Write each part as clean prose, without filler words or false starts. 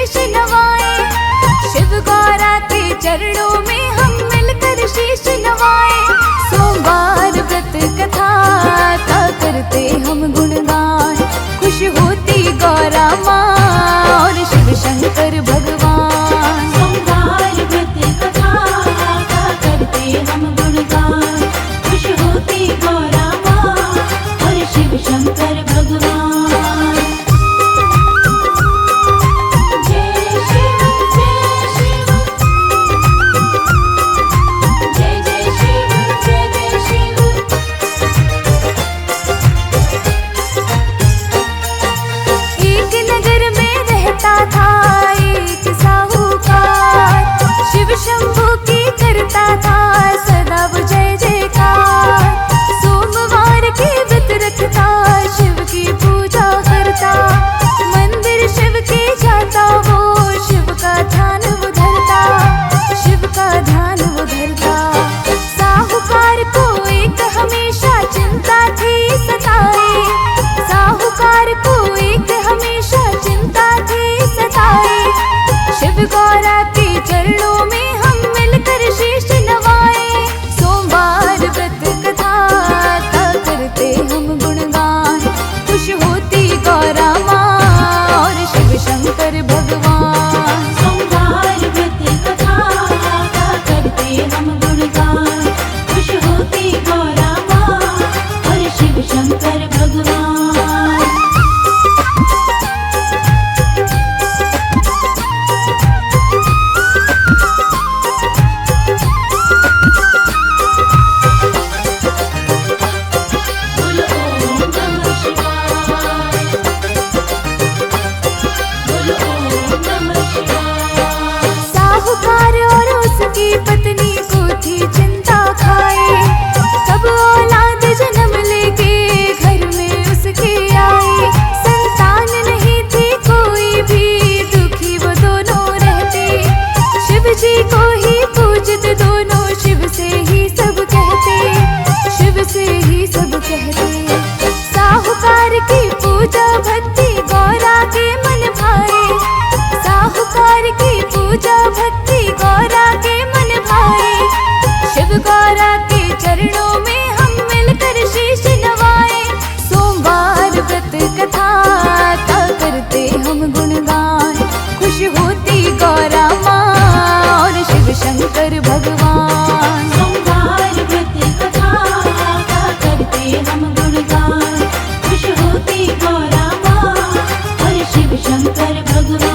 शीश नवाए। शिव गौरा के चरणों में हम मिलकर शीश नवाए। सोमवार व्रत कथा का करते हम गुणगान, खुश होती गौरा माँ और शिव शंकर भगवान। सोमवार व्रत कथा का करते हम गुणगान, खुश होती गौरा माँ और शिव शंकर भगवान। जय शिव जय शिव, जय जय शिव जय जय शिव। एक नगर में रहता था एक साहूकार, शिव शंभू की करता था सदा वो जय जयकार। सोमवार के व्रत रखता, शिव की पूजा करता, मंदिर शिव के जाता वो, शिव का ध्यान वो धरता, शिव का ध्यान वो धरता। साहूकार को एक हमेशा चिंता थी सताए, साहूकार को एक हमेशा चिंता थी सताए। शिव गौरा के चरणों में हम मिलकर शीश नवाए। सोमवार व्रत कथा का करते हम गुणगान, खुश होती गौरा माँ और शिव शंकर भगवान। सोमवार व्रत कथा का करते हम गुणगान, खुश होती गौरा माँ और शिव शंकर भगवान। बोलो ओम नमः शिवाय, बोलो ओम नमः शिवाय। साहूकार और उसकी पत्नी को थी चिंता खाए, कब औलाद जन्म लेके घर में उसके आए। संतान नहीं थी कोई भी, दुखी वो दोनों रहते, शिव जी को ही पूजते दोनों, शिव से ही सब कहते, शिव से ही सब कहते। साहूकार की पूजा भक्ति गौरा के मन भाए, साहूकार की पूजा भक्ति गौरा के मन भाए। शिव गौरा के चरणों में हम मिलकर शीश नवाए। सोमवार व्रत कथा का करते हम गुणगान, खुश होती गौरा माँ और शिव शंकर भगवान। सोमवार व्रत कथा का करते हम गुणगान, खुश होती गौरा माँ और शिव शंकर भगवान।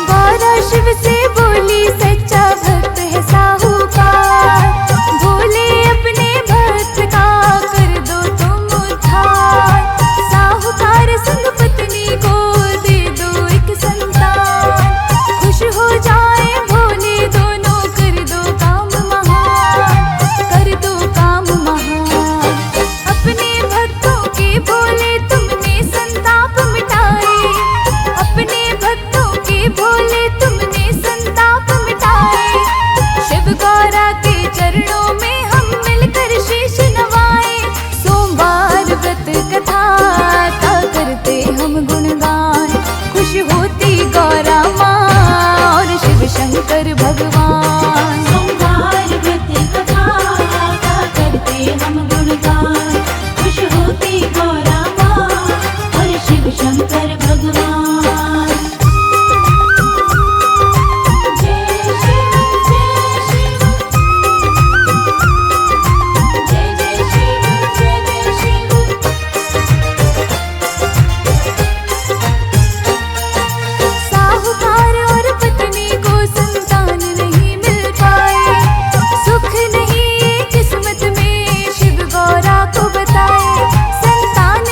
गौरा शिव से बोली सच्चा भक्त है साहूकार, बोले अपने भक्त का कर दो तुम उद्धार। साहूकार संग पत्नी को दे दो एक संतान, खुश हो जाए भोले दोनों, कर दो काम महान, कर दो काम महान। अपने भक्तों के भोले तुमने संताप मिटाए, अपने भक्तों के भोले तुमने संताप मिटाए। शिव गौरा के चरणों में हम मिलकर शीश नवाए। सोमवार व्रत कथा का करते हम गुणगान, खुश होती गौरा माँ और शिव शंकर भगवान। सोमवार व्रत कथा का करते हम गुणगान, खुश होती गौरा माँ और शिव शंकर भगवान। जय शिव जय शिव, जय जय शिव जय जय शिव। साहूकार और पत्नी को संतान नहीं मिल पाए, सुख नहीं किस्मत में शिव गौरा को बताए। संतान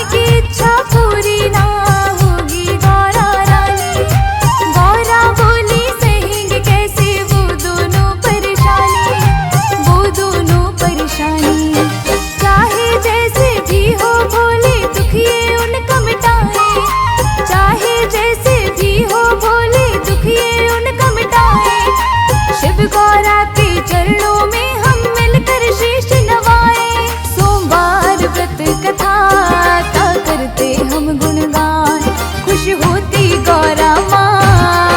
करते हम गुणगान। खुश होती गौरा माँ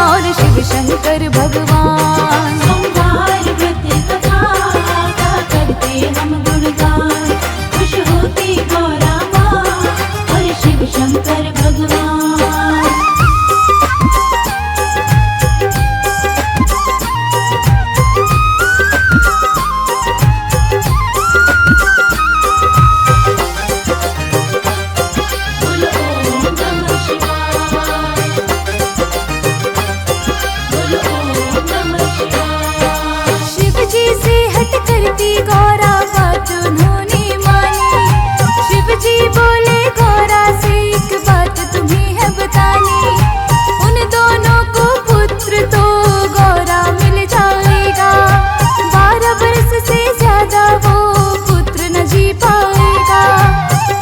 और शिव शंकर भगवान। सोमवार व्रत कथा का करते हम गुणगान। खुश होती गौरा माँ और शिव शंकर भगवान। बोलो ओम नमः शिवाय। बोलो ओम नमः शिवाय। शिव जी से हट करती गौरा बात उन्होंने मानी। शिव जी बोले गौरा से एक बात तुम्हें है बतानी। उन दोनों को पुत्र तो गौरा मिल जाएगा। 12 वर्ष से ज्यादा वो पुत्र न जी पाएगा।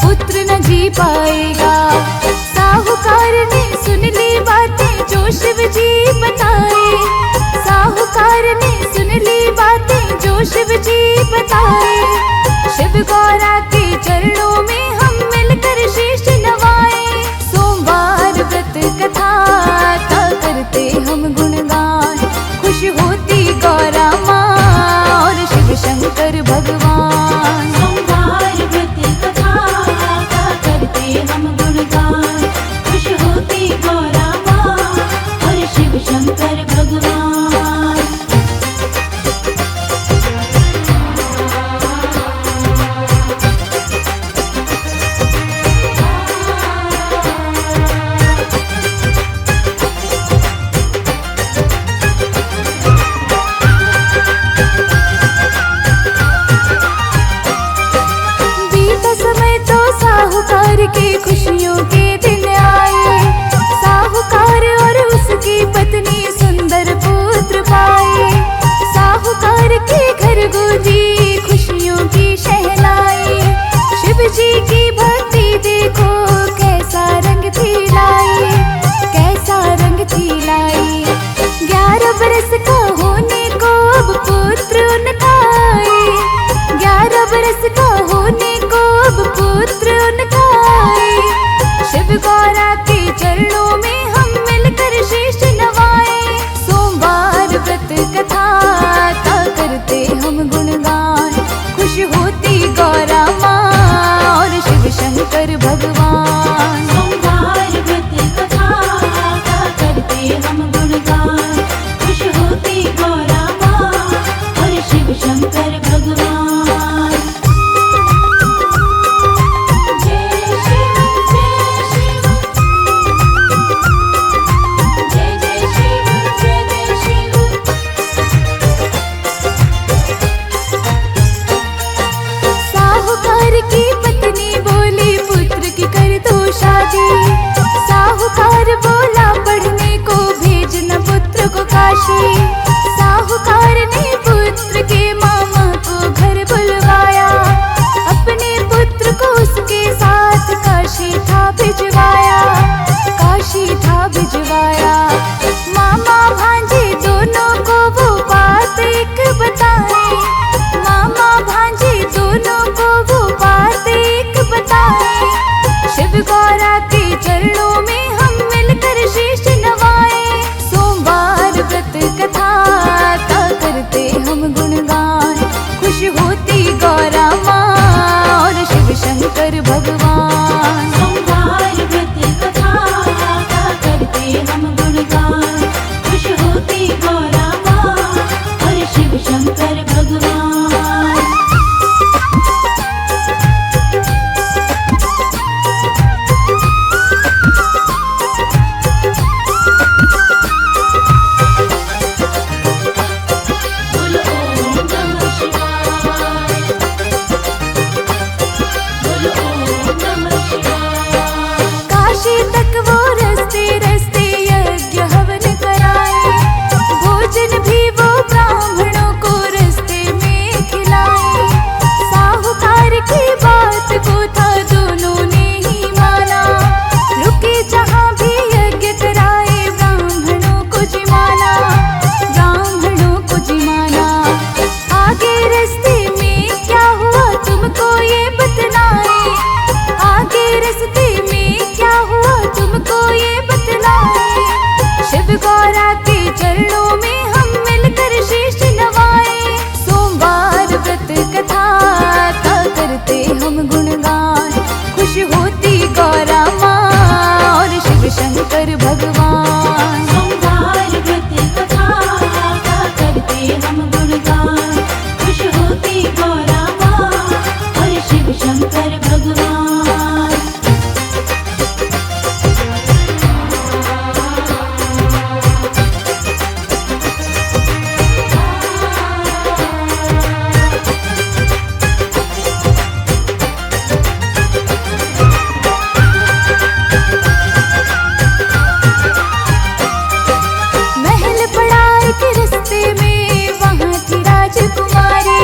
पुत्र न जी पाएगा। साहूकार ने सुन ली बातें जो शिव जी बताए। साहूकार ने सुन ली बातें जो शिव जी बताए। शिव गौरा के चरणों में हम मिलकर शीश नवाए। सोमवार व्रत कथा का करते हम गुणगान। खुश होती गौरा माँ और शिव शंकर भगवान। सोमवार व्रत कथा का करते हम गुणगान। खुश होती गौरा माँ और शिव शंकर भगवान। बीता समय तो साहूकार के खुशियों के दिन आए। साहूकार और उसकी पत्नी सुंदर पुत्र पाए। साहूकार के घर गूंजी खुशियों की शहनाई। शिव जी की भक्ति देखो कैसा रंग थी लाई। कैसा रंग थी लाई। 11 बरस का होने को अब पुत्र उनका आए। 11 बरस का होने को अब पुत्र उनका आए। शिव गौरा के चरणों में हम मिलकर शीश नवाए। सोमवार व्रत कथा का करते हम गुणगान। खुश होती गौरा माँ और शिव शंकर भगवान। सोमवार व्रत कथा का करते हम गुणगान। खुश होती गौरा माँ और शिव शंकर भगवान। जय शिव जय शिव। जय जय शिव जय जय शिव। साहूकार की पत्नी बोली पुत्र की कर दो शादी। साहूकार बोला पढ़ने को भेजना पुत्र को काशी। साहूकार ने पुत्र के मामा को घर बुलवाया। अपने पुत्र को उसके साथ काशी था भिजवाया। काशी था भिजवाया। मामा भांजे दोनों को वो बात एक बताए। मामा भांजे दोनों को वो बात एक बताए। शिव गौरा के चरणों में हम मिलकर शीश नवाए। सोमवार व्रत कथा का करते हम गुणगान। खुश होती गौरा माँ और शिव शंकर भगवान। सोमवार व्रत कथा का करते हम गुणगान। खुश होती गौरा माँ और शिव शंकर भगवान। बोलो ओम नमः शिवाय। बोलो ओम नमः शिवाय। काशी तक वो रस्ते रस्ते यज्ञ हवन कराए। भोजन भी वो ब्राह्मणों को रस्ते में खिलाए। साहूकार की बात को था दोनों ने ही माना। रुके जहाँ भी यज्ञ कराए ब्राह्मणों को जिमाना। ब्राह्मणों को जिमाना। आगे रस्ते में क्या हुआ तुमको ये बतलाए। आगे रस्ते हम गुणगान। खुश होती गौरा माँ और शिव शंकर भगवान। सोमवार व्रत कथा का करते हम गुणगान। खुश होती गौरा माँ और शिव शंकर भगवान। महल पड़ा एक रिश्ते में, वहाँ थी राजकुमारी।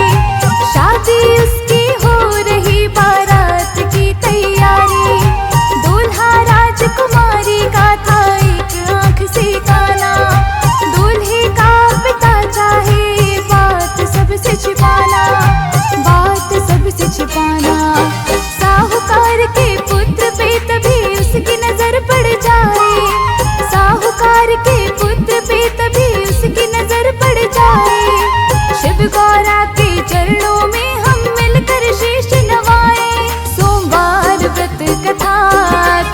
शादी उसकी हो रही, बारात की तैयारी। दूल्हा राजकुमारी का था एक आंख से काना। दूल्हे का पिता चाहे बात सबसे छिपाना, बात सबसे छिपाना। साहूकार के पुत्र पे तभी उसकी नजर पड़ जाए। साहूकार के पुत्र पे तभी उसकी नजर पड़ जाए। शिव गौरा के चरणों में हम मिलकर शीश नवाए। सोमवार व्रत कथा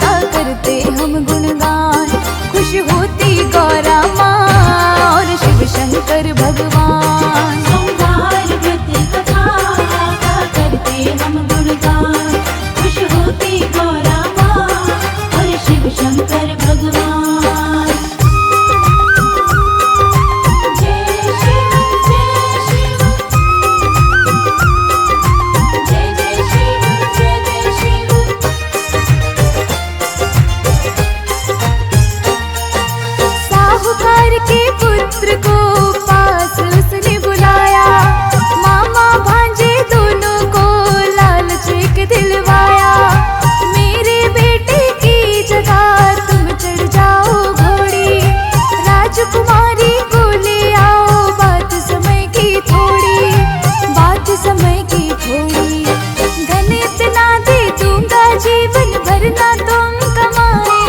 का करते हम गुणगान। खुश होती गौरा माँ और शिव शंकर भगवान। सोमवार व्रत कथा का करते हम गुणगान। खुश होती गौरा माँ और शिव शंकर भगवान। जय शिव जय शिव, जय जय शिव जय जय शिव। साहूकार के पुत्र को पास उसने बुलाया। मामा भांजे दोनों को लालच एक दिलवाया। मेरे बेटे की जगह तुम चढ़ जाओ घोड़ी। राजकुमारी को ले आओ, बात समय की थोड़ी, बात समय की थोड़ी। धन इतना दे दूंगा, जीवन भर ना तुम कमाए।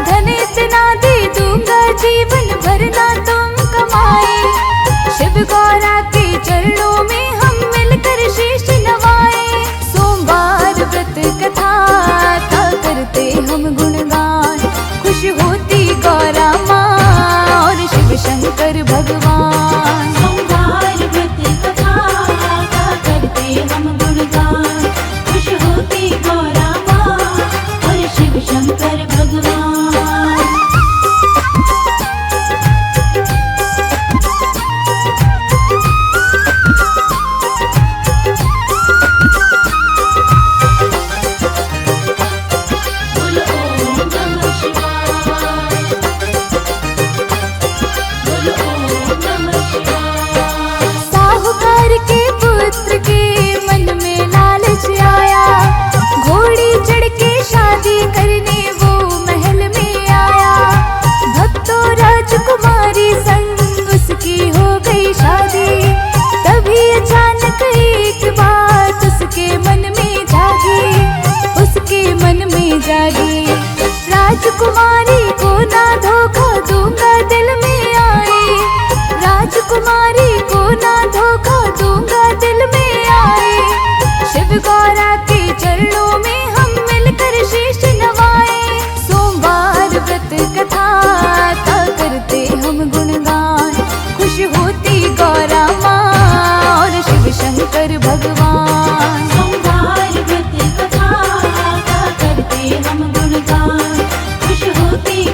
धन इतना दे दूंगा, जीवन भर ना तुम कमाए। शिव गौरा के चरणों में हम मिलकर शीश नवाए। सोमवार व्रत कथा का करते हम गुणगान। खुश होती गौरा माँ और शिव शंकर भगवान। सोमवार व्रत कथा का करते हम गुणगान। खुश होती गौरा माँ और शिव शंकर भगवान। बोलो ओम नमः शिवाय, बोलो ओम नमः शिवाय। साहूकार के पुत्र के मन में लालच आया। घोड़ी चढ़ के शादी करने वो महल में आया। भक्तों राजकुमारी संग उसकी हो गई शादी। तभी अचानक एक बात उसके मन में जागी, उसके मन में जागी। राजकुमारी को ना धोखा दूंगा, दिल में आए। राजकुमारी को ना धोखा दूंगा, दिल में आए। शिव गौरा के चरणों में हम मिलकर शीश नवाए। सोमवार व्रत कथा का करते हम गुणगान। खुश होती गौरा माँ और शिव शंकर भगवान। सोमवार व्रत कथा का करते हम गुणगान। खुश होती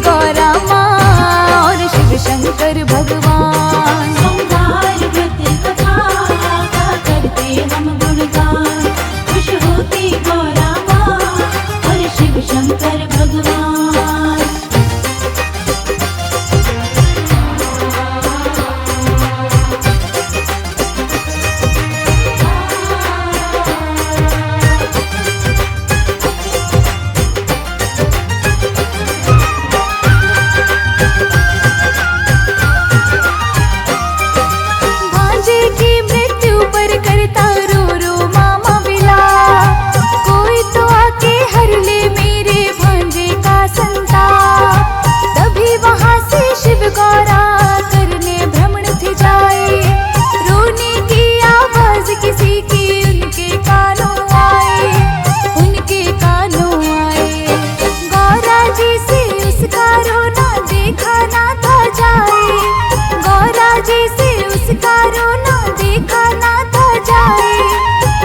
गौरा माँ और शिव शंकर भगवान। सोमवार व्रत कथा का करते हम गुणगान, खुश होती गौरा माँ और शिव शंकर भगवान। भांजे की मृत्यु पर करता रो रो मामा विला, कोई तो आके हर ले मेरे भांजे का संताप। तभी वहां से शिव गौरा करने भ्रमण थे जाए, रोने की आवाज किसी की उनके कानों आए, उनके कानों आए। गौरा जी से उसका रोना देखा ना था जाए, गौरा जी से उसका रोना देखा ना था जाए।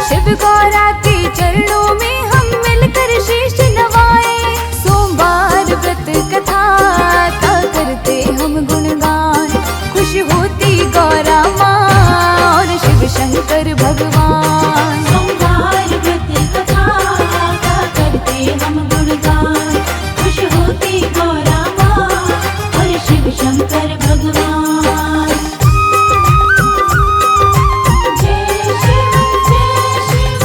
शिव गौरा के चरणों में हम मिलकर शीश नवाए, सोमवार व्रत कथा का करते हम गुणगान, खुश होती गौरा माँ और शिव शंकर भगवान। सोमवार व्रत कथा का करते हम गुणगान, खुश होती गौरा माँ और शिव शंकर भगवान। जय शिव जय शिव,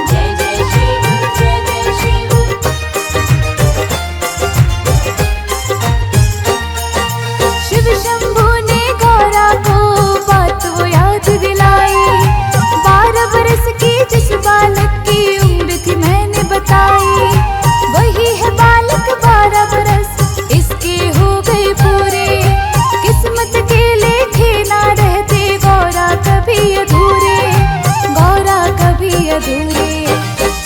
जय जय शिव जय जय शिव। शिव शंभू ने गौरा को बात वो याद दिलाई, 12 बरस की जिस बालक की उम्र थी मैंने बताई, वही है बालक 12 बरस इसके हो गए पूरे। किस्मत के लेखे ना रहते गौरा कभी अधूरे, गौरा कभी अधूरे।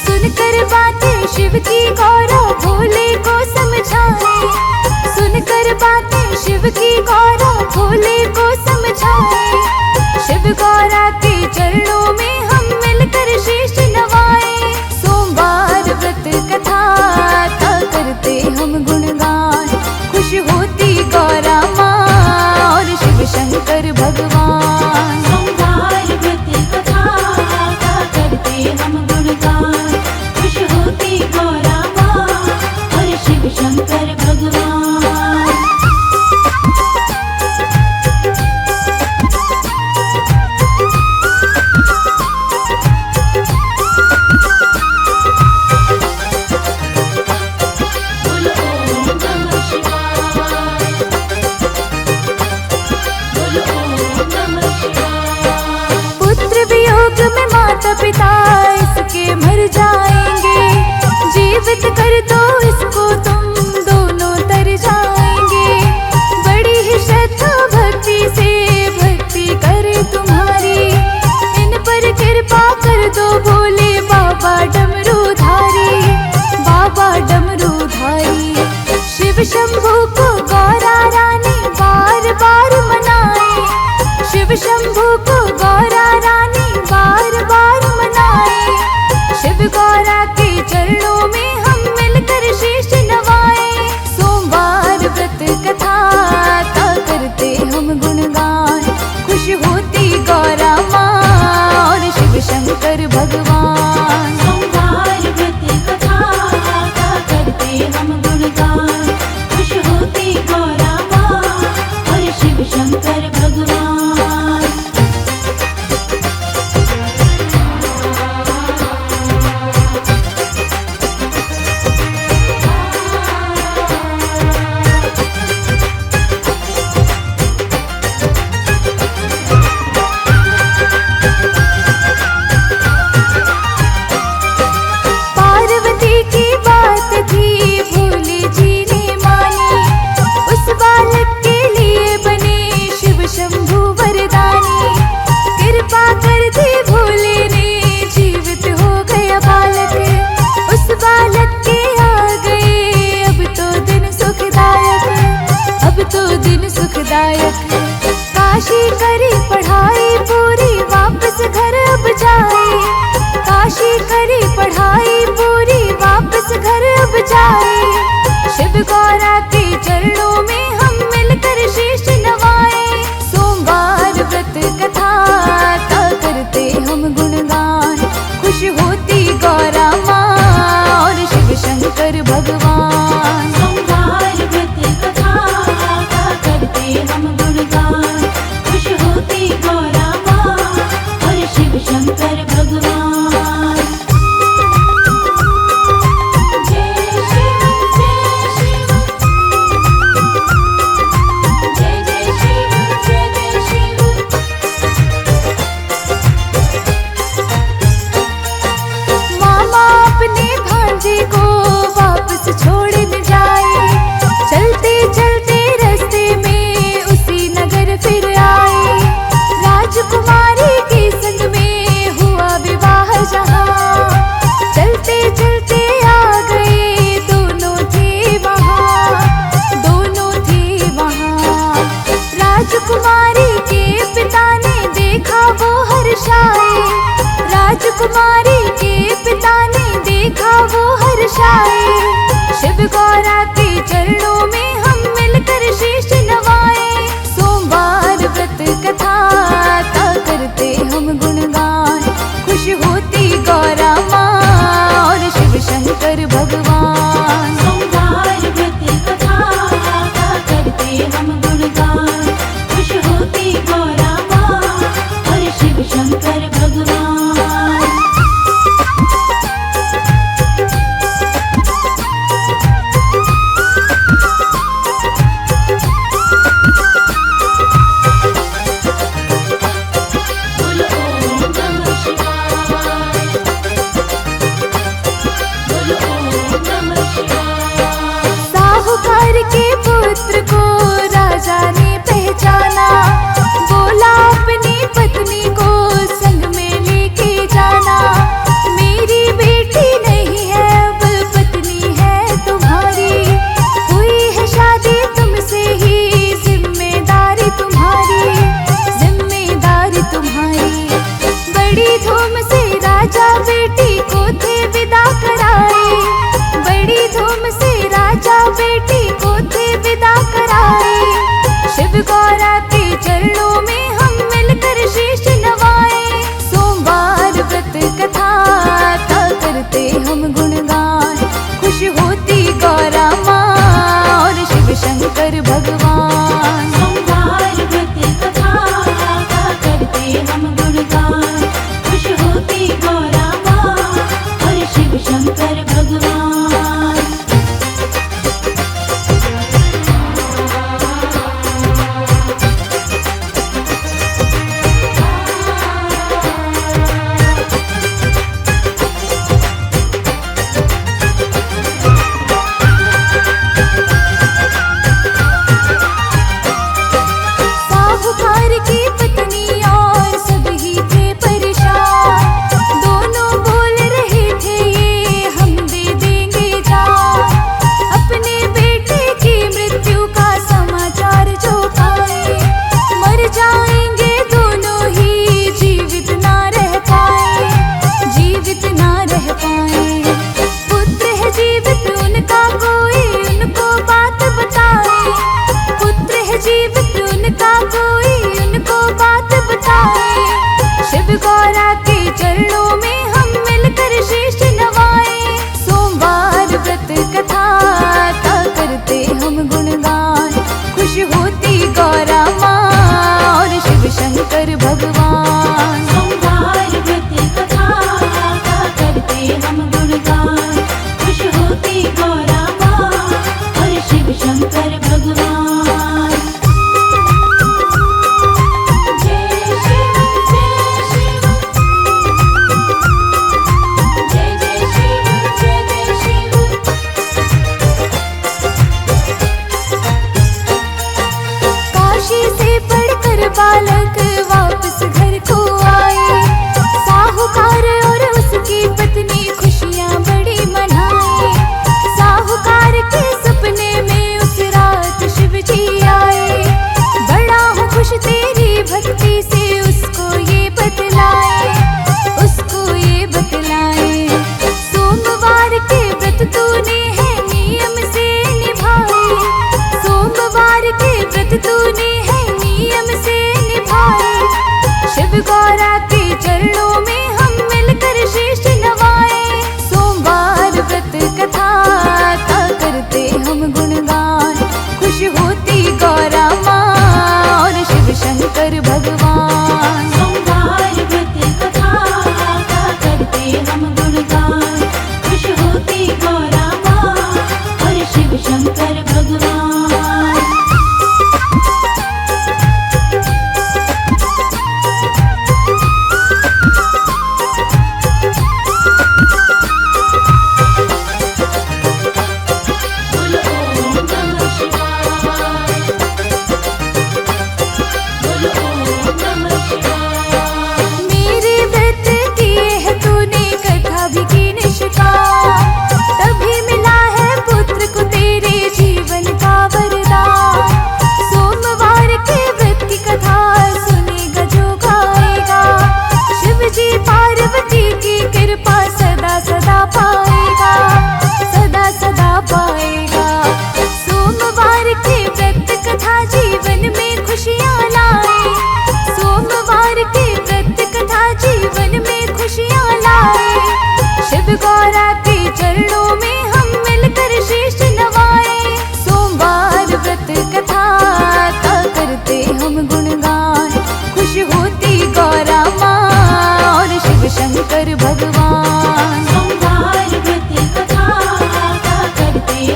सुनकर बातें शिव की गौरा भोले को समझाए, सुनकर बातें शिव की गौरा भोले को समझाए। शिव गौरा के चरणों में हम मिलकर शीश नवाए, सोमवार व्रत कथा का करते हम गुणगान, खुश होती गौरा माँ और शिव शंकर भगवान। सोमवार व्रत कथा का करते हम गुणगान, खुश होती गौरा माँ और शिव शंकर भगवान। बोलो ओम नमः शिवाय, बोलो ओम नमः शिवाय। पुत्र वियोग में माता पिता इसके मर जाएंगे, जीवित कर दो इसको तुम दोनों तर जाएंगे। बड़ी ही श्रद्धा भक्ति से भक्ति करे तुम्हारी, इन पर कृपा कर दो भोले बाबा डमरूधारी, बाबा डमरूधारी। शिव शंभू को गौरा रानी बार बार मनाए, शिव शंभू को गौरा रानी बार बार मनाए। शिव गौरा के चरणों में हम मिलकर शीश नवाए, सोमवार व्रत कथा का करते हम गुणगान, खुश होती गौरा माँ और शिव शंकर भगवान। सोमवार व्रत कथा का करते हम गुणगान, खुश होती गौरा माँ और शिव शंकर भगवान। पार्वती की बात थी भोले जी जाए। शिव गौरा के चरणों में हम मिलकर शीश नवाए। सोमवार व्रत कथा का करते हम गुणगान, खुश होती गौरा माँ और शिव शंकर भगवान। सोमवार व्रत कथा का करते हम गुणगान, खुश होती गौरा माँ और शिव शंकर भगवान। जय शिव जय शिव, जय जय शिव जय जय शिव। मामा अपने भांजे को वापस छोड़ न जाए। चलते चलते रास्ते में उसी नगर फिर आए। राजकुमारी के संग में हुआ विवाह जहाँ। चलते चलते आ गए दोनों थे वहाँ, दोनों थे वहाँ। राजकुमारी के पिता ने देखा वो हर्षाए। राजकुमारी के पिता ने देखा वो हर्षाए। शिव गौरा के चरणों में हम मिलकर शीश नवाए। सोमवार व्रत कथा का करते हम गुणगान, खुश होती गौरा माँ और शिव शंकर भगवान। सोमवार व्रत कथा का करते हम गुणगान, खुश होती गौरा माँ और शिव शंकर भगवान। बोलो ओम नमः शिवाय, बोलो ओम नमः शिवाय। साहूकार के पुत्र को राजा ने पहचाना। बोला अपनी पत्नी को संग में लेके जाना। मेरी बेटी नहीं है अब पत्नी है तुम्हारी। हुई है शादी तुमसे ही जिम्मेदारी तुम्हारी, जिम्मेदारी तुम्हारी। बड़ी धूम से राजा बेटी को थे विदा कराए। बड़ी धूम से राजा बेटी को थे विदा कराए। शिव गौरा के चरणों में हम मिलकर शीश नवाए। सोमवार व्रत कथा का करते हम गुणगान, खुश होती गौरा माँ और शिव शंकर भगवान। सोमवार व्रत कथा का करते हम गुणगान, खुश होती गौरा माँ और शिव शंकर भगवान। साहूकार की पत्नी और सभी थे परेशान। दोनों बोल रहे थे ये हम दे देंगे जान। अपने बेटे की मृत्यु का समाचार जो पाए, मर जाएंगे दोनों ही, जीवित ना रह पाए, जीवित ना रह पाए। पुत्र है जीवित उनका कोई उनको बात बताए। पुत्र है जीवित उनका कोई उनको बात बताए। शिव गौरा के चरणों में हम मिलकर शीश नवाए। सोमवार व्रत कथा का करते हम गुणगान, खुश होती गौरा माँ और शिव शंकर भगवान। सोमवार व्रत कथा का करते हम गुणगान, खुश होती गौरा माँ और शिव शंकर भगवान। जय शिव जय शिव, जय जय शिव जय जय शिव।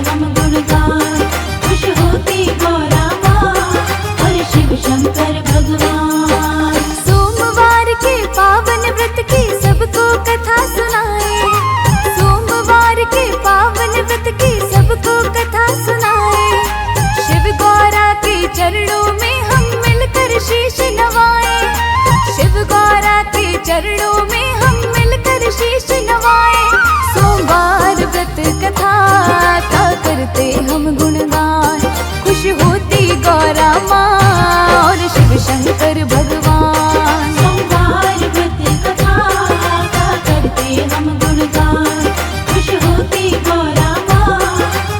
हम गुणगान। खुश होती गौरा माँ और शिव शंकर भगवान। सोमवार के पावन व्रत की सबको कथा सुनाए, सोमवार के पावन व्रत की सबको कथा सुनाए। शिव गौरा के चरणों में हम मिलकर शीश नवाए, शिव गौरा के चरणों में हम मिलकर शीश नवाए। सोमवार व्रत कथा का करते हम गुणगान। खुश होती गौरा माँ और शिव शंकर भगवान। सोमवार व्रत कथा का करते हम गुणगान। खुश होती गौरा माँ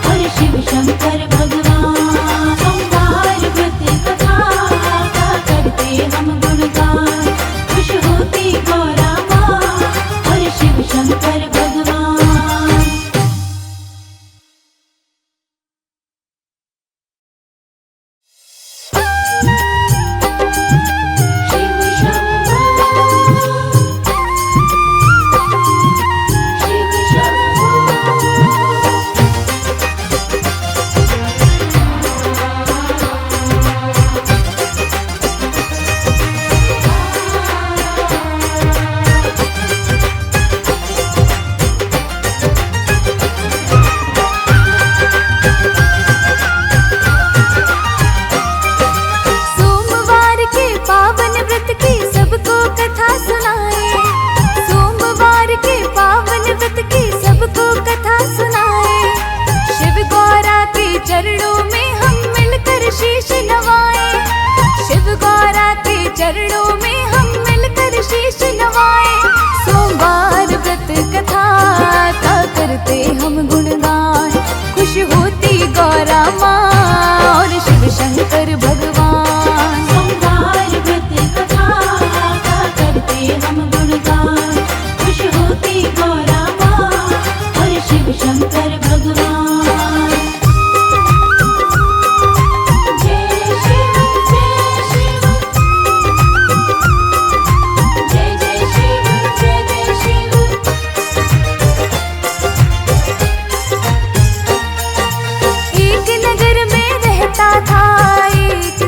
और शिव शंकर भगवान। सोमवार व्रत कथा का करते हम गुणगान। खुश होती गौरा माँ और शिव शंकर भगवान। शिव शंभो शिव शंभो। सोमवार के पावन व्रत की सबको कथा सुनाए, सोमवार के पावन व्रत की सबको कथा सुनाए। शिव गौरा के चरणों में हम मिलकर शीश नवाए, शिव गौरा के चरणों में हम मिलकर शीश नवाए। सोमवार व्रत कथा का करते हम गुणगान। खुश होती गौरा माँ और शिव शंकर भगवान। सोमवार व्रत कथा का करते हम गुणगान। खुश होती गौरा माँ और शिव शंकर भगवान। जय शिव जय शिव जय जय शिव जय जय शिव। एक नगर में रहता था एक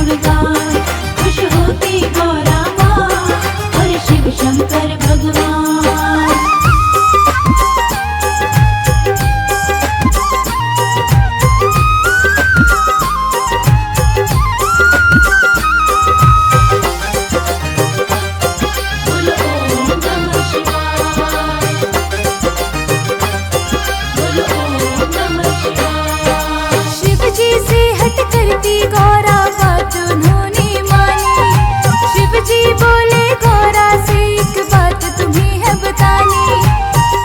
गुणगान। खुश होती गौरा माँ और शिव शंकर भगवान। बोलो ओम नमः शिवाय, बोलो ओम नमः शिवाय। शिव जी से हट करती गौरा बात उन्होंने मानी। शिव जी बोले गौरा से एक बात तुम्हें है बतानी।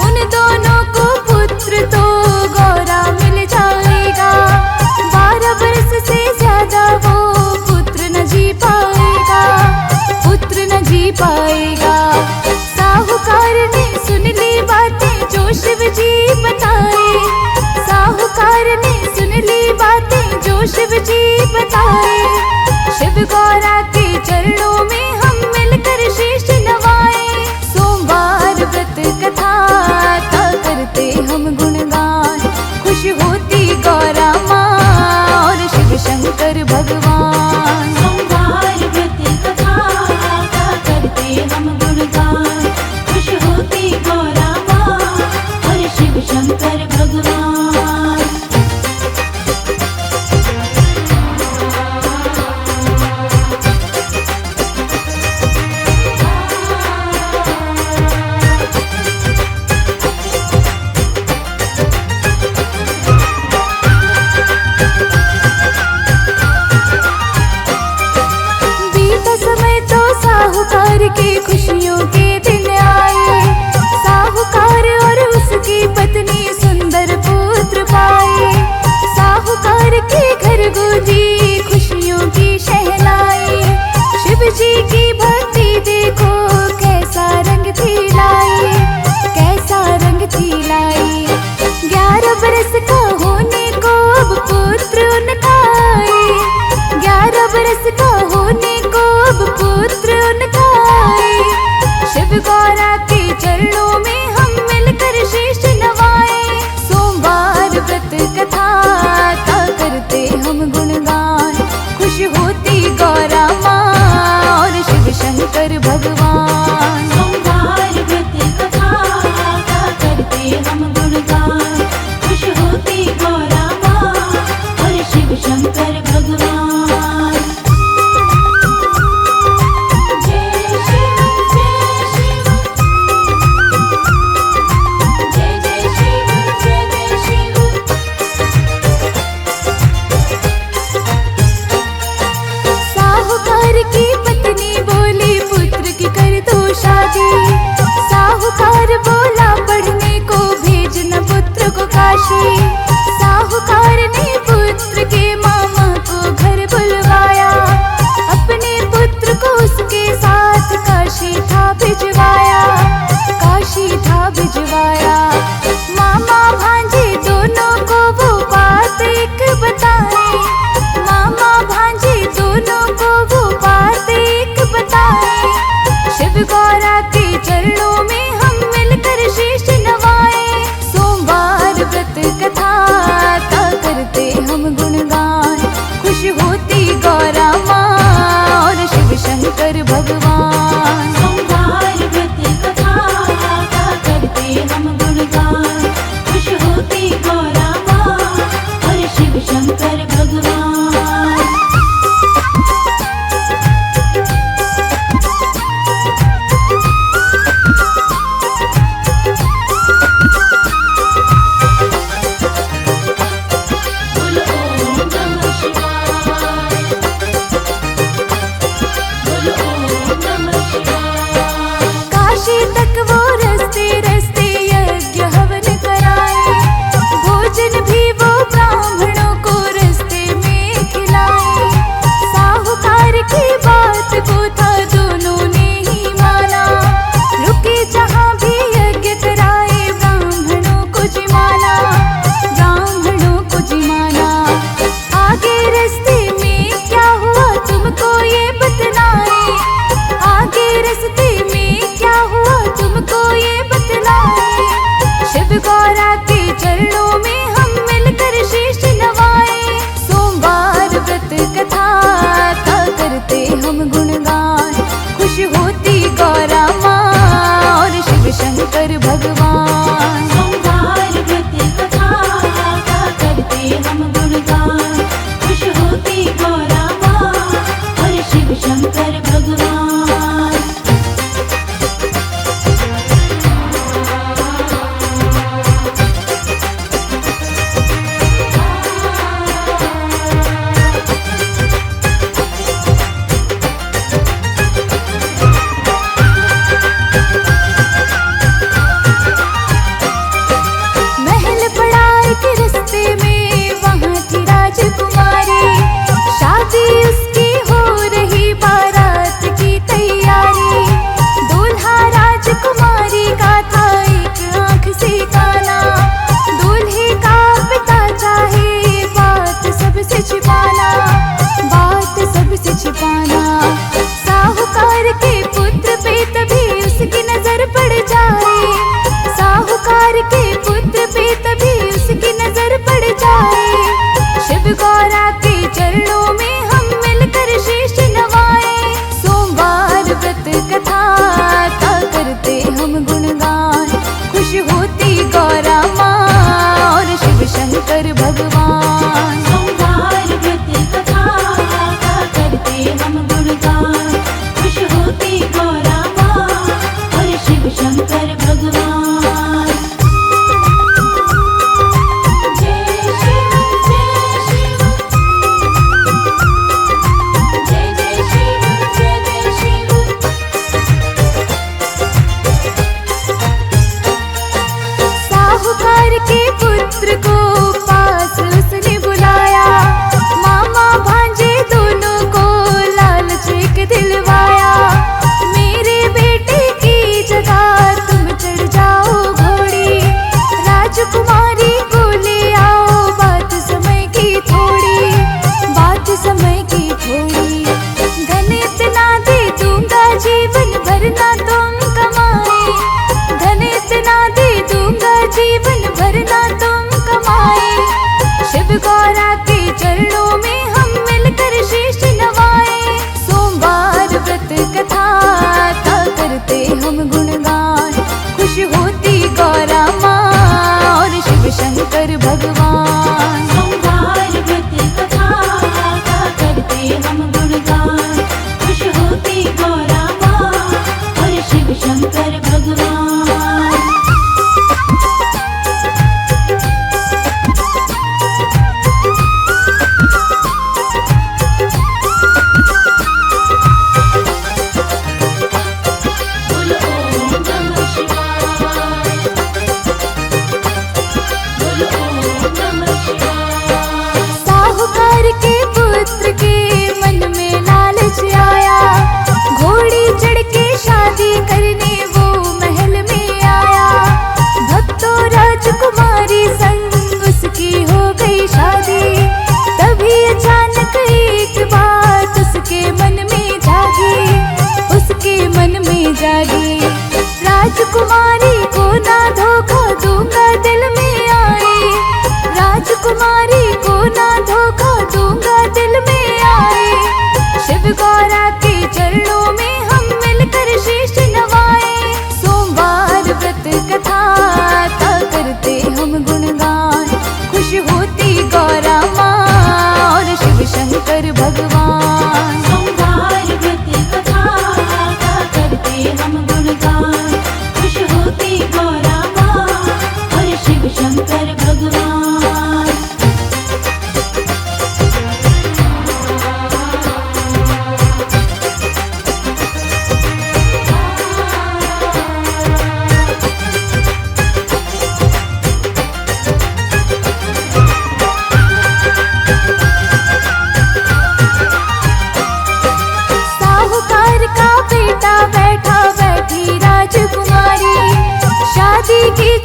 उन दोनों को पुत्र तो गौरा मिल जाएगा। 12 वर्ष से ज्यादा वो पुत्र न जी पाएगा, पुत्र न जी पाएगा। साहूकार ने सुन ली बातें जो शिव जी बताए। साहूकार ने सुन ली बातें जो शिव जी बताए। शिव गौरा के चरणों में हम मिलकर शीश नवाए। सोमवार व्रत कथा का करते हम गुणगान। खुश होती गौरा माँ और शिव शंकर भगवान। सोमवार व्रत कथा का करते हम गुणगान। खुश होती गौरा माँ और शिव शंकर भगवान। बीता समय तो साहूकार की खुशियों के दिन आए। साहूकार और उसकी पत्नी सुंदर पुत्र पाए। साहूकार के घर गूंजी खुशियों की शहनाई। शिव जी की भक्ति देखो कैसा रंग थी लाई, कैसा रंग थी लाई। 11 बरस का होने को अब पुत्र उनका आए। 11 बरस का होने को अब पुत्र उनका आए। शिव गौरा के चरणों में हम मिलकर शीश नवाए। सोमवार व्रत कथा का करते हम गुणगान। खुश होती गौरा माँ और शिव शंकर भगवान। सोमवार व्रत कथा का करते हम गुणगान। खुश होती गौरा माँ और शिव शंकर भगवान। जय शिव जय शिव, जय जय शिव जय जय शिव। साहूकार की पत्नी बोली पुत्र की कर दो शादी। साहूकार बोला पढ़ने को भेजना पुत्र को काशी। साहूकार ने पुत्र के मामा को घर बुलवाया। अपने पुत्र को उसके साथ काशी था भिजवाया, काशी था भिजवाया। मामा भांजे दोनों को वो बात एक बताए। मामा भांजे दोनों को वो बात एक बताए। शिव गौरा के चरणों में हम मिलकर शीश नवाए। सोमवार व्रत कथा का करते हम गुणगान। खुश होती गौरा माँ और शिव शंकर भगवान। सोमवार व्रत कथा का करते हम गुणगान। खुश होती गौरा माँ और शिव शंकर भगवान। बोलो ओम नमः शिवाय, बोलो ओम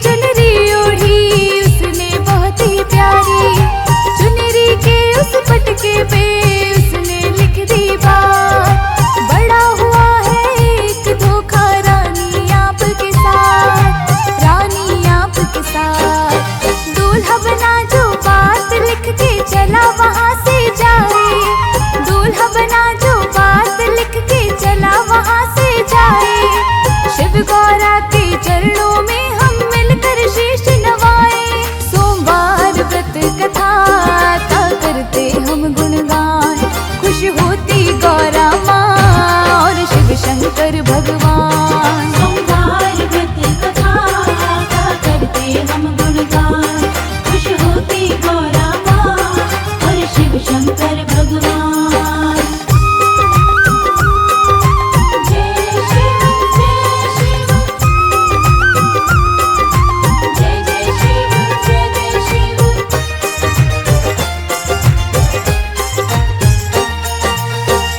चुनरी ओढ़ी उसने बहुत ही प्यारी, चुनरी के उस पटके पे उसने लिख दी बात, बड़ा हुआ है एक धोखा रानी आपके साथ, रानी आपके साथ। दूल्हा बना जो बात लिख के चला वहाँ से जाए, दूल्हा बना जो बात लिख के चला वहाँ से जाए। शिव गौरा के चरणों में हम मिलकर शीश नवाए, सोमवार व्रत कथा का करते हम गुणगान, खुश होती गौरा माँ और शिव शंकर भगवान। सोमवार व्रत कथा का करते हम गुणगान, खुश होती गौरा माँ और शिव शंकर भगवान। जय शिव जय शिव, जय जय शिव जय जय शिव।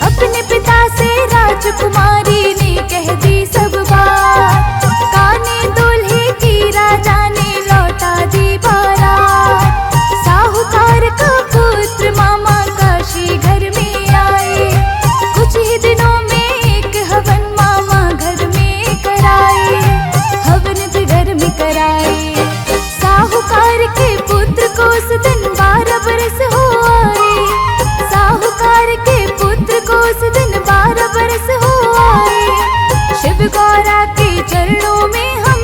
अपने पिता से राजकुमारी ने कह दी सब बात, काने दूल्हे की राजा ने लौटा दी बारात। साहूकार का पुत्र मामा काशी घर में आए, कुछ ही दिनों में एक हवन मामा घर में कराए, हवन भी घर में कराए। साहूकार के पुत्र को उस दिन 12 बरस हो आए, साहूकार के पुत्र को उस दिन 12 बरस हो आए। शिव गौरा के चरणों में हम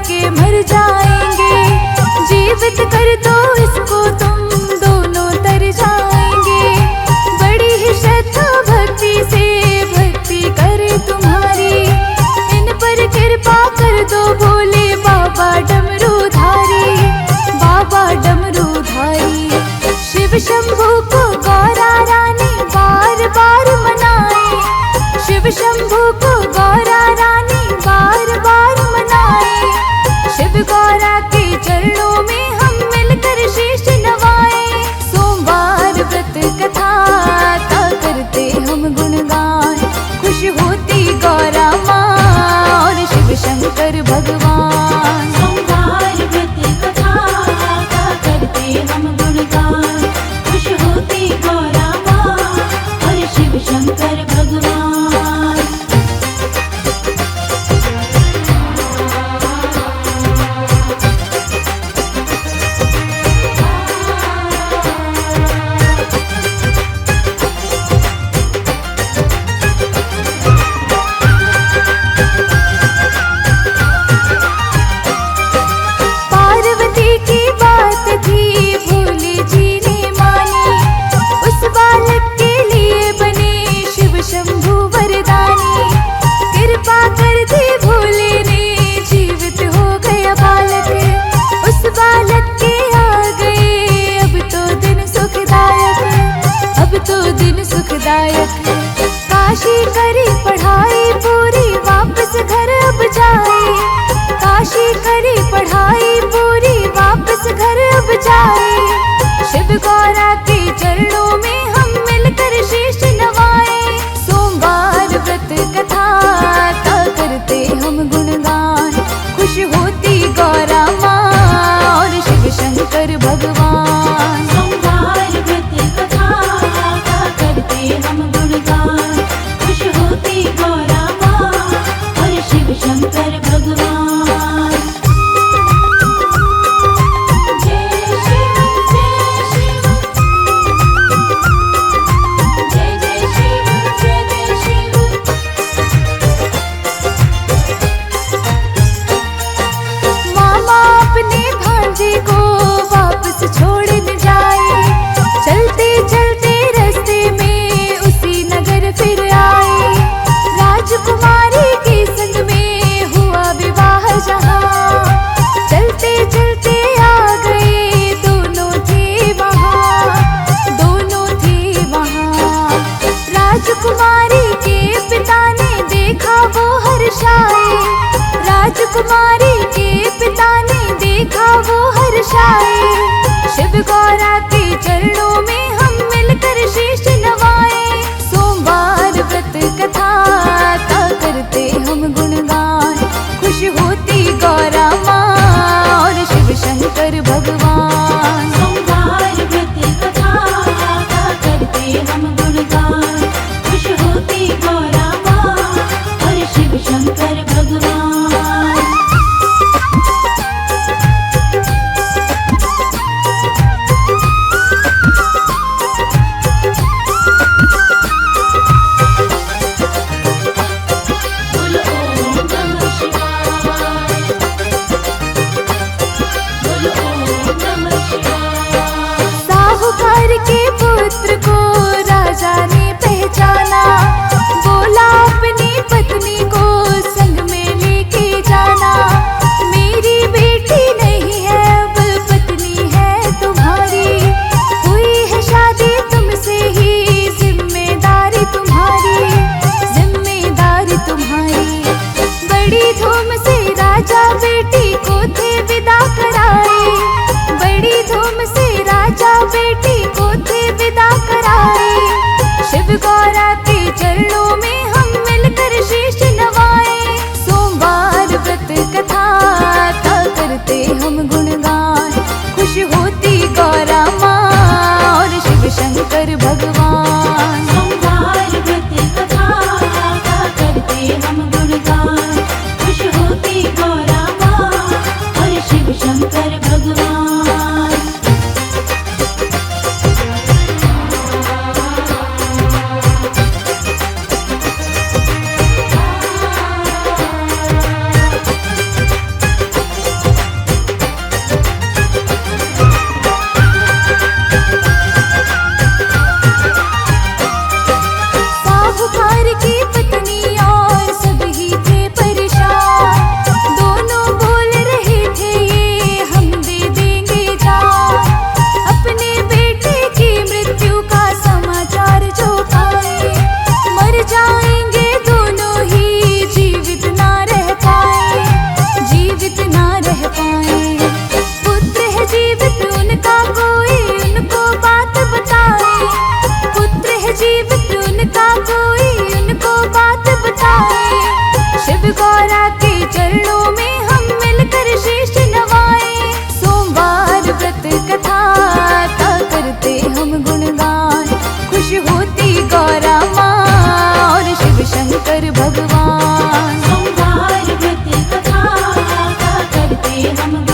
के मर जाएंगे, जीवित कर दो इसको तुम दोनों तर जाएंगे। बड़ी ही श्रद्धा भक्ति से भक्ति करे तुम्हारी, इन पर कृपा कर दो भोले बाबा डमरूधारी, बाबा डमरूधारी। शिव शंभू को गौरा रानी बार बार मनाए, शिव शंभू को गौरा रानी बार बार मनाए। शिव गौरा के चरणों में हम मिलकर शीश नवाए। सोमवार व्रत कथा का करते हम गुणगान, खुश होती गौरा माँ और शिव शंकर भगवान। सोमवार व्रत कथा का करते हम गुणगान, खुश होती गौरा माँ और शिव शंकर भगवान। पार्वती की बात थी भोले जी ने मानी, उस बालक के लिए बने शिव शंभू वरदानी। कृपा कर दी भोले ने जीवित हो गया बालक, उस बालक के आ गए अब तो दिन सुखदायक, अब तो दिन सुखदायक। काशी करी पढ़ाई पूरी वापस घर अब जाए, काशी करी पढ़ाई पूरी वापस घर अब जाए। शिव गौरा के चरणों में हम मिलकर शीश नवाए। सोमवार व्रत कथा का करते हम गुणगान, खुश होती गौरा माँ और शिव शंकर भगवान। सोमवार व्रत कथा का करते हम गुणगान, खुश होती गौरा माँ और शिव शंकर भगवान। जय शिव जय शिव, जय जय शिव जय जय शिव। मामा अपने भांजे को वापस छोड़ न जाए, चलते चलते रास्ते में उसी नगर फिर आए। राजकुमारी के संग में हुआ विवाह जहाँ, चलते चलते आ गए दोनों थे वहाँ, दोनों थे वहाँ। राजकुमारी के पिता ने देखा वो हर्षाए, राजकुमारी के पिता ने देखा वो हर्षाए। शिव गौरा के चरणों में हम मिलकर शीश नवाए। सोमवार व्रत कथा का करते हम गुणगान, खुश होती गौरा माँ और शिव शंकर भगवान। सोमवार व्रत कथा का करते हम गुणगान, खुश होती गौरा माँ और शिव शंकर भगवान।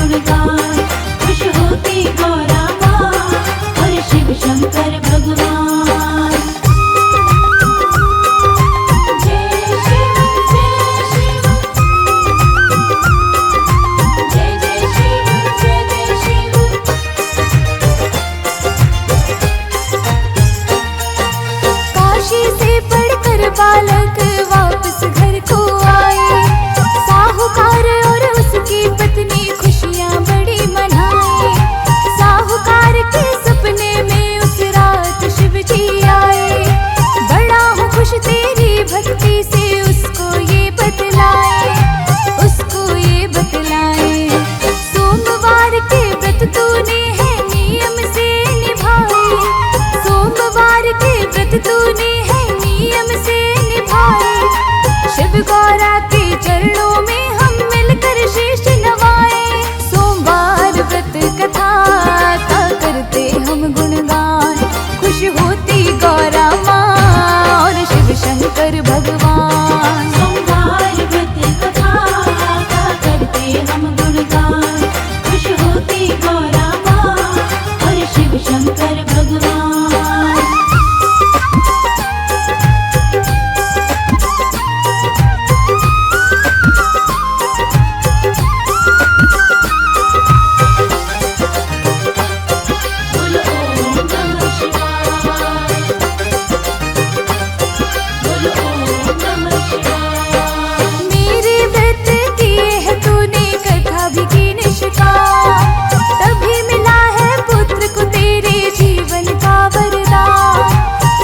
गुणगान। खुश होती गौरा माँ और शिव शंकर भगवान। जय शिव जय शिव, जय जय शिव जय जय शिव। काशी से पढ़कर बालक वापस घर को आए। साहूकार और उसकी पत्नी खुशियां बड़ी मनाए। साहूकार के सपने में उस रात शिव जी आए। बड़ा हूँ खुश तेरी भक्ति से, उसको ये बतलाए, उसको ये बतलाए। सोमवार के व्रत तूने है नियम से निभाए। सोमवार के व्रत तूने है नियम से निभाए। शिव गौरा के चरणों में हम मिलकर शीश नवाए। सोमवार व्रत कथा का करते हम गुणगान। खुश होती गौरा माँ और शिव शंकर भगवान। सोमवार व्रत कथा का करते हम गुणगान। खुश होती गौरा माँ और शिव शंकर भगवान। बोलो ओम नमः शिवाय, बोलो ओम नमः शिवाय। मेरे व्रत किए है तूने, कथा भी की निष्काम। तभी मिला है पुत्र को तेरे जीवन का वरदान।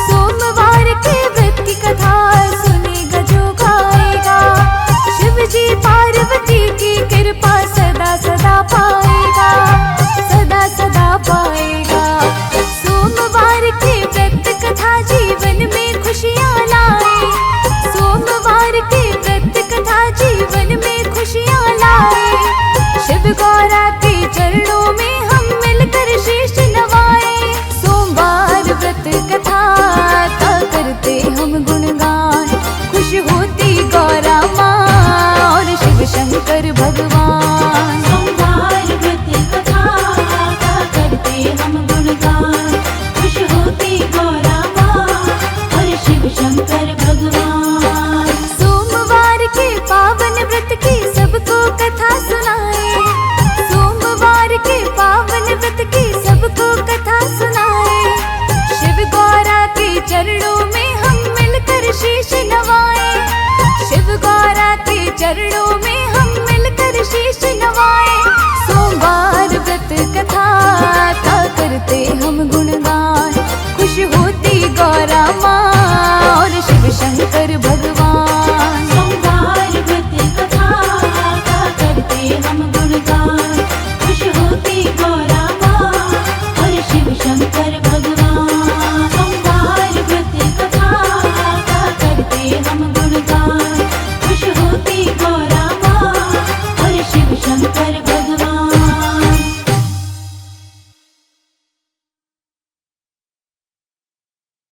सोमवार के व्रत की कथा सुनेगा जो गाएगा। शिव जी पार्वती की कृपा सदा सदा पाएगा, सदा सदा पाएगा। सोमवार के व्रत कथा जीवन में खुशियाँ लाए। सोमवार के व्रत कथा जीवन में खुशियाँ लाए। शिव गौरा के चरणों में हम मिलकर शीश नवाए। सोमवार व्रत कथा का करते हम गुणगान। खुश होती गौरा माँ और शिव शंकर भगवान। सोमवार व्रत कथा का करते हम गुणगान। खुश होती गौरा माँ और शिव शंकर भगवान। सोमवार के पावन व्रत की सबको कथा सुनाए। सोमवार के पावन व्रत की सबको कथा सुनाए। शिव गौरा के चरणों में हम मिलकर शीश नवाए। शिव गौरा के चरणों में